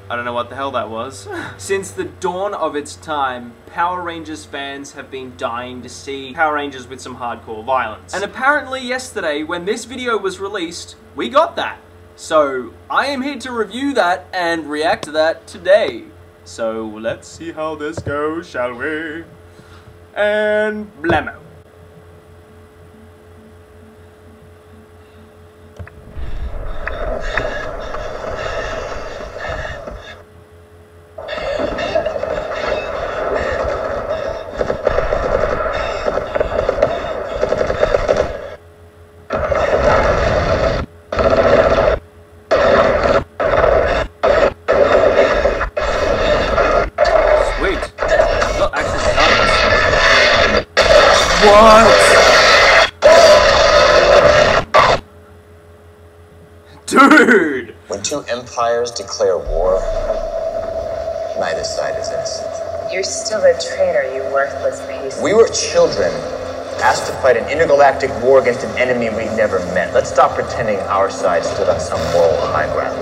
I don't know what the hell that was. Since the dawn of its time, Power Rangers fans have been dying to see Power Rangers with some hardcore violence. And apparently yesterday, when this video was released, we got that. So I am here to review that and react to that today. So let's see how this goes, shall we? And blammo. What? Dude! When two empires declare war, neither side is innocent. You're still a traitor, you worthless piece. We were children, asked to fight an intergalactic war against an enemy we'd never met. Let's stop pretending our side stood on some moral high ground.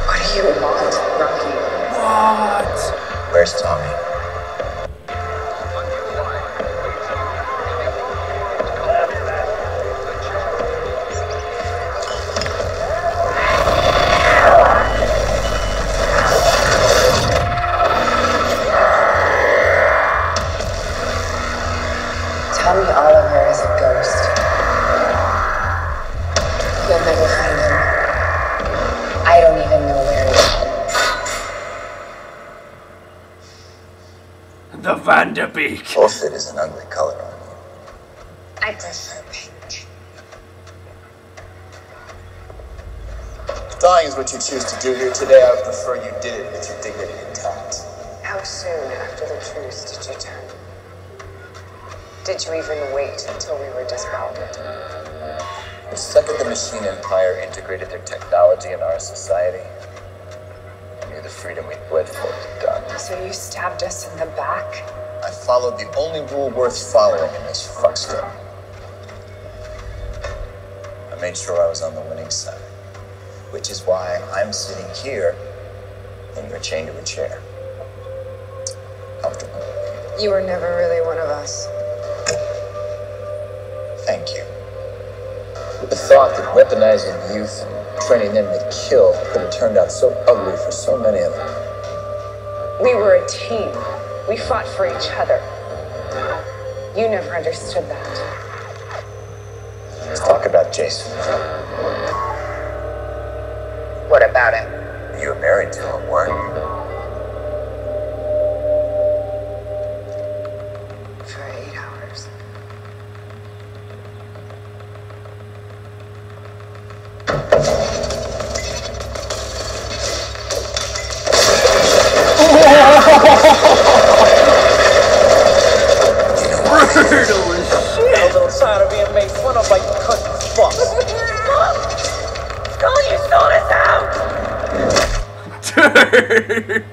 What do you want, Rocky? What? Where's Tommy? Tommy Oliver is a ghost. You'll never find him. I don't even know where he is. The Beek. Bullshit is an ugly color on you. I prefer pink. If dying is what you choose to do here today, I would prefer you did it with your dignity intact. How soon after the truce did you turn? Did you even wait until we were disbanded? The second the machine empire integrated their technology in our society, I knew the freedom we bled for was done. So you stabbed us in the back? I followed the only rule worth following in this fuckstone. I made sure I was on the winning side, which is why I'm sitting here and you're chained to a chair. Comfortable. You were never really one of us. Thank you. The thought that weaponizing youth and training them to kill could have turned out so ugly for so many of them. We were a team. We fought for each other. You never understood that. Let's talk about Jason. What about him? You were married to him, weren't you? For 8 hours. I was tired of being made fun of by you country fucks. Don't you sold us out! Dude!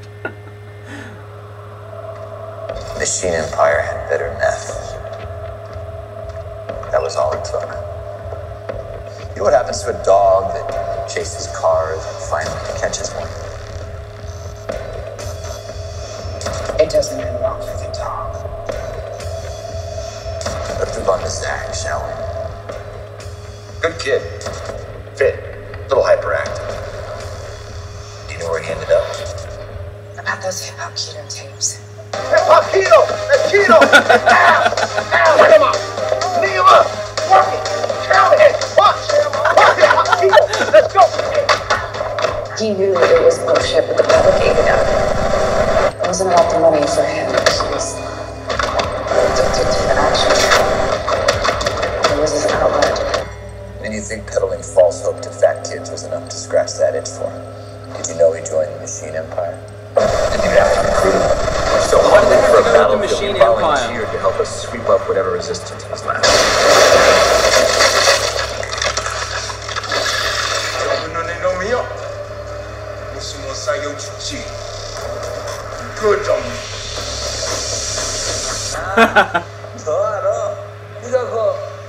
Machine Empire had better meth. That was all it took. You know what happens to a dog that chases cars and finally catches one? It doesn't end well for the dog. Let's move on to Zach, shall we? Good kid. Fit. Little hyperactive. Do you know where he ended up? About those hip-hop keto tapes. Hip-hop keto! That's keto! Ow! Ow! Get him up! Knee him up! Work it! Count it! Punch! Work it! Keto! Let's go! He knew it was bullshit, but the public ate it up. It wasn't about the money for him. He was addicted to the action. It was his outlet. And you think peddling false hope to fat kids was enough to scratch that itch for him? Did you know he joined the Machine Empire? Did you have to recruit him? So Why did they have for to a go battle, with the Machine he Empire? volunteered to help us sweep up whatever resistance was left. Good on me. 저 알아? 네가 그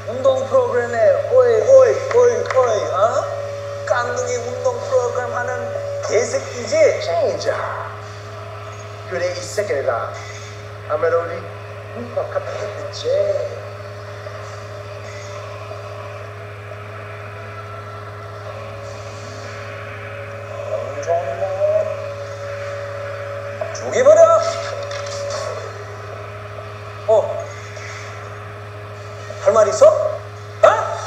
운동 프로그램에 오이 어? 깎는 엉덩이 운동 프로그램 하는 개새끼지? change. 그래 이 새끼가 아무래도 우리 문법 갖다 했겠지. 죽여버려! 할 말 있어? 어?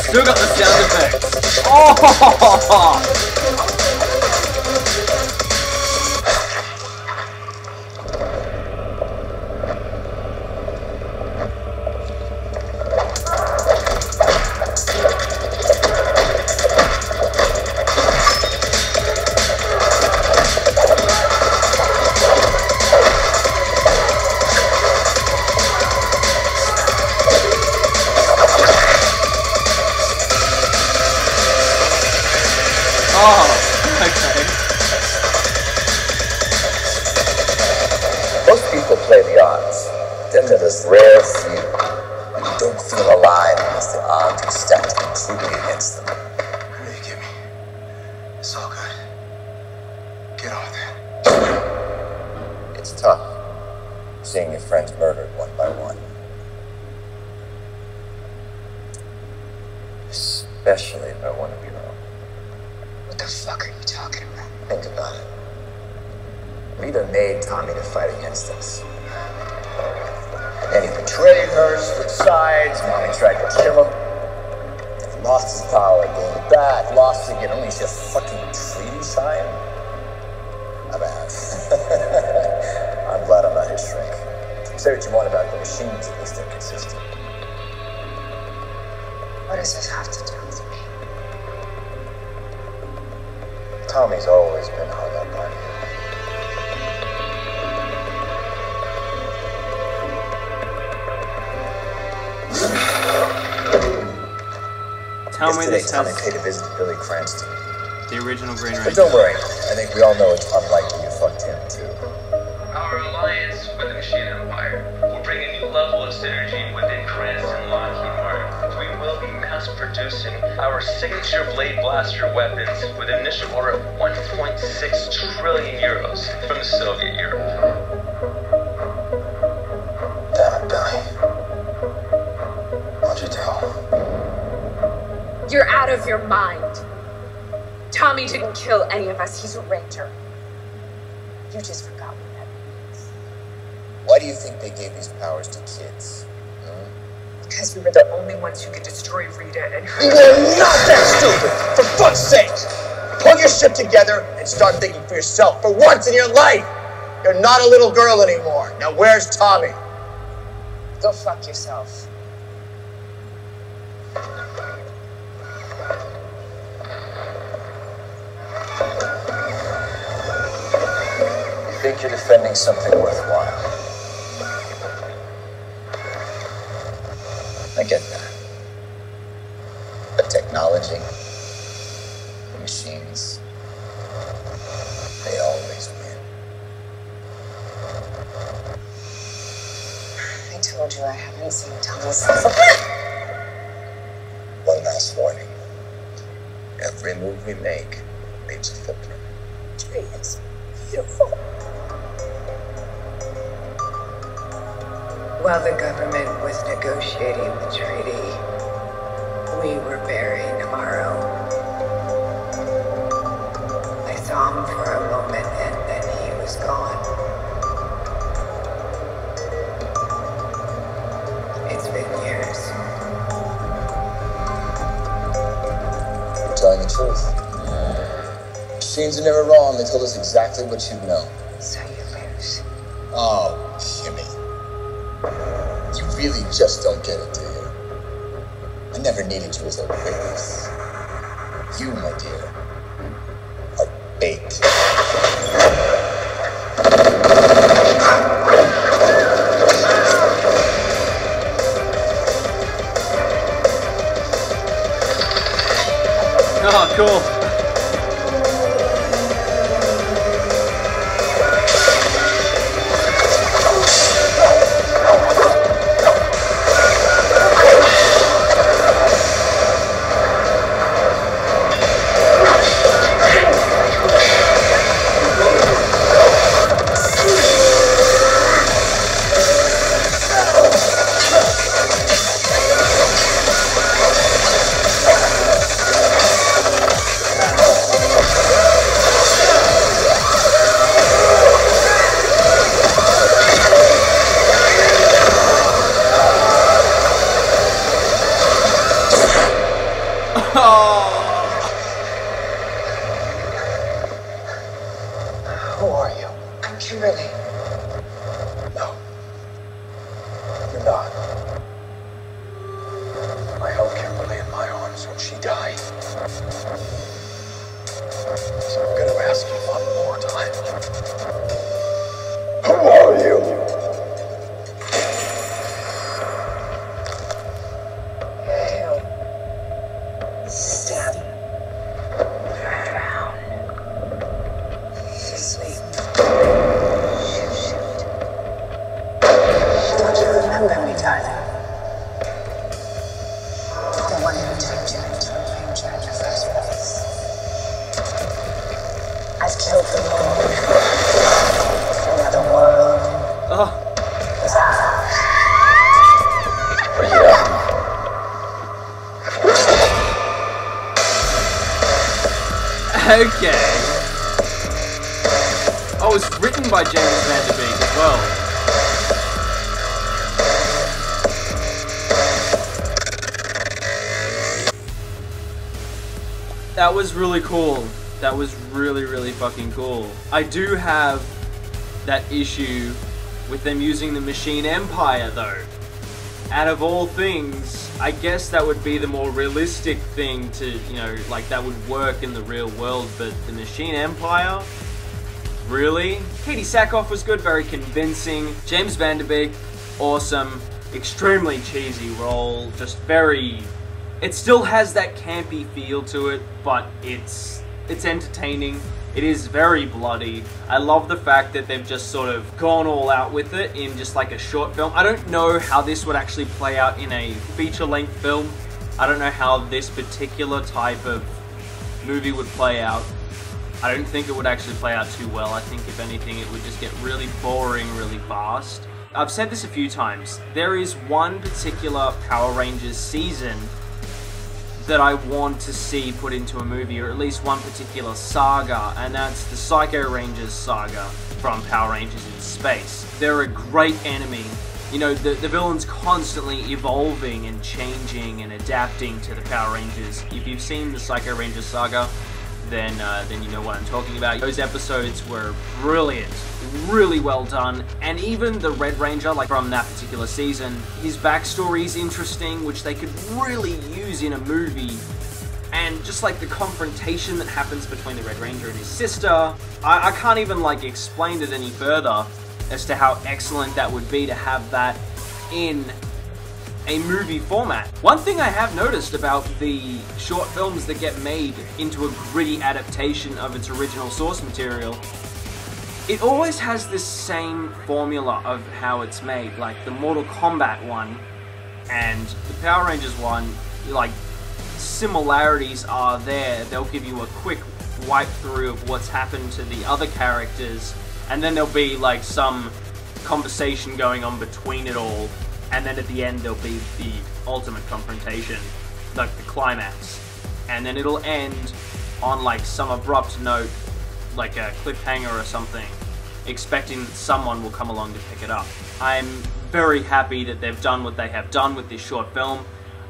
Still got the sound effects. Oh! Okay. Most people play the odds. Then there's this rare few who don't feel alive unless the odds are stacked completely against them. I know you get me. It's all good. Get on with it. It's tough seeing your friends murdered one by one. Especially by one of your own. What the fuck are you talking about? Think about it. Rita made Tommy to fight against us. And he betrayed her, switched sides, Mommy tried to kill him. He lost his power, gained it back, lost it again, only he's just fucking treaty sign. I'm out. I'm glad I'm not his shrink. Say what you want about the machines, at least they're consistent. What does this have to do with me? Tommy's always been hung up on you. Tell me Yesterday, this Tommy has paid a visit to Billy Cranston. the original Green But Ranger. don't worry, I think we all know it's unlikely you fucked him too. Our alliance with the Machine Empire will bring a new level of synergy within Cranston Lockheed Martin. We will be mass producing our signature Blade Blaster weapons with an initial order of 1.6 trillion euros from the Soviet Europe. Damn it, Billy. What'd you do? You're out of your mind. Tommy didn't kill any of us. He's a ranger. You just forgot what that means. Why do you think they gave these powers to kids? Because we were the only ones who could destroy Rita and her. You're not that stupid! For fuck's sake! Pull your shit together and start thinking for yourself for once in your life! You're not a little girl anymore. Now where's Tommy? Go fuck yourself. You think you're defending something worthwhile. I get that. The technology, the machines, they always win. I told you I haven't seen Thomas. One last warning. Every move we make leaves a footprint. Tree is beautiful. While the government was negotiating the treaty, we were burying our own. I saw him for a moment and then he was gone. It's been years. You're telling the truth. Machines are never wrong. They told us exactly what you know. So you lose. Oh, Kimmy. You really just don't get it, do you? I never needed you as a witness. You, my dear, are bait. Oh, cool. Who are you? I'm Kimberly. No. You're not. I held Kimberly in my arms when she died. So I'm gonna ask you one more time. Who are you? Kill. Stab. Drown. Sleep. Shoot. Don't you remember me, darling? The one who turned you into a ranger in the first place. I've killed them all. Another world Oh, was ours. okay. Oh, it's written by James Van Der Beek as well. That was really cool. That was really, really fucking cool. I do have that issue with them using the Machine Empire, though. Out of all things, I guess that would be the more realistic thing to, you know, like that would work in the real world, but the Machine Empire? Really? Katee Sackhoff was good, very convincing. James Van Der Beek, awesome. Extremely cheesy role, just very... It still has that campy feel to it, but it's entertaining. It is very bloody. I love the fact that they've just sort of gone all out with it in just like a short film. I don't know how this would actually play out in a feature-length film. I don't know how this particular type of movie would play out. I don't think it would actually play out too well. I think if anything it would just get really boring really fast. I've said this a few times. There is one particular Power Rangers season that I want to see put into a movie, or at least one particular saga, and that's the Psycho Rangers saga from Power Rangers in Space. They're a great enemy. You know, the villain's constantly evolving and changing and adapting to the Power Rangers. If you've seen the Psycho Rangers saga, then you know what I'm talking about. Those episodes were brilliant, really well done, and even the Red Ranger, like from that particular season, his backstory is interesting, which they could really use in a movie. And just like the confrontation that happens between the Red Ranger and his sister, I can't even like explain it any further as to how excellent that would be to have that in a movie format. One thing I have noticed about the short films that get made into a gritty adaptation of its original source material, it always has this same formula of how it's made. Like the Mortal Kombat one and the Power Rangers one, like similarities are there. They'll give you a quick wipe through of what's happened to the other characters, and then there'll be like some conversation going on between it all. And then at the end there'll be the ultimate confrontation, like the climax. And then it'll end on like some abrupt note, like a cliffhanger or something, expecting that someone will come along to pick it up. I'm very happy that they've done what they have done with this short film.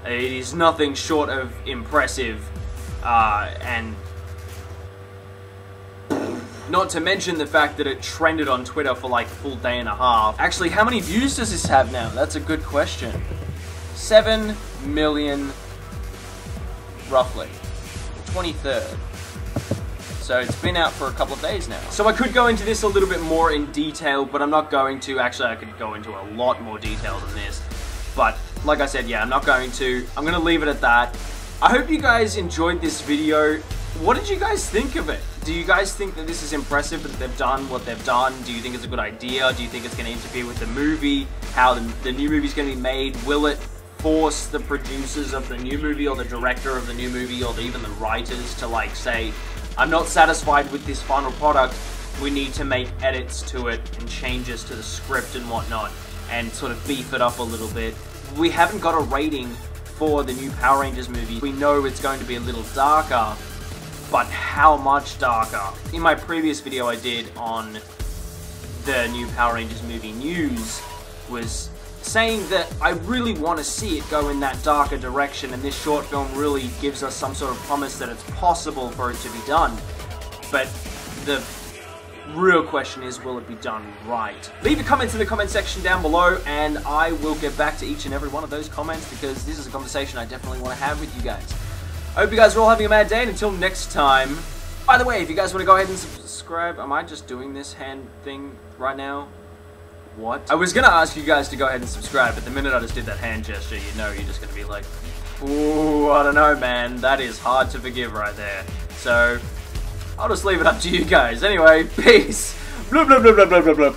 It is nothing short of impressive, and Not to mention the fact that it trended on Twitter for like a full day and a half. Actually, how many views does this have now? That's a good question. 7 million, roughly. 23rd. So it's been out for a couple of days now. So I could go into this a little bit more in detail, but I'm not going to. Actually, I could go into a lot more detail than this. But like I said, yeah, I'm not going to. I'm going to leave it at that. I hope you guys enjoyed this video. What did you guys think of it? Do you guys think that this is impressive, that they've done what they've done? Do you think it's a good idea? Do you think it's going to interfere with the movie? How the new movie is going to be made? Will it force the producers of the new movie or the director of the new movie or even the writers to like say, I'm not satisfied with this final product, we need to make edits to it and changes to the script and whatnot and sort of beef it up a little bit? We haven't got a rating for the new Power Rangers movie. We know it's going to be a little darker, but how much darker? In my previous video I did on the new Power Rangers movie news was saying that I really want to see it go in that darker direction, and this short film really gives us some sort of promise that it's possible for it to be done. But the real question is, will it be done right? Leave your comments in the comment section down below, and I will get back to each and every one of those comments because this is a conversation I definitely want to have with you guys. I hope you guys are all having a mad day, and until next time. By the way, if you guys want to go ahead and subscribe, am I just doing this hand thing right now? What? I was gonna ask you guys to go ahead and subscribe, but the minute I just did that hand gesture, you know you're just gonna be like, ooh, I don't know, man. That is hard to forgive right there. So, I'll just leave it up to you guys. Anyway, peace. Blah, blah, blah, blah, blah, blah, blah.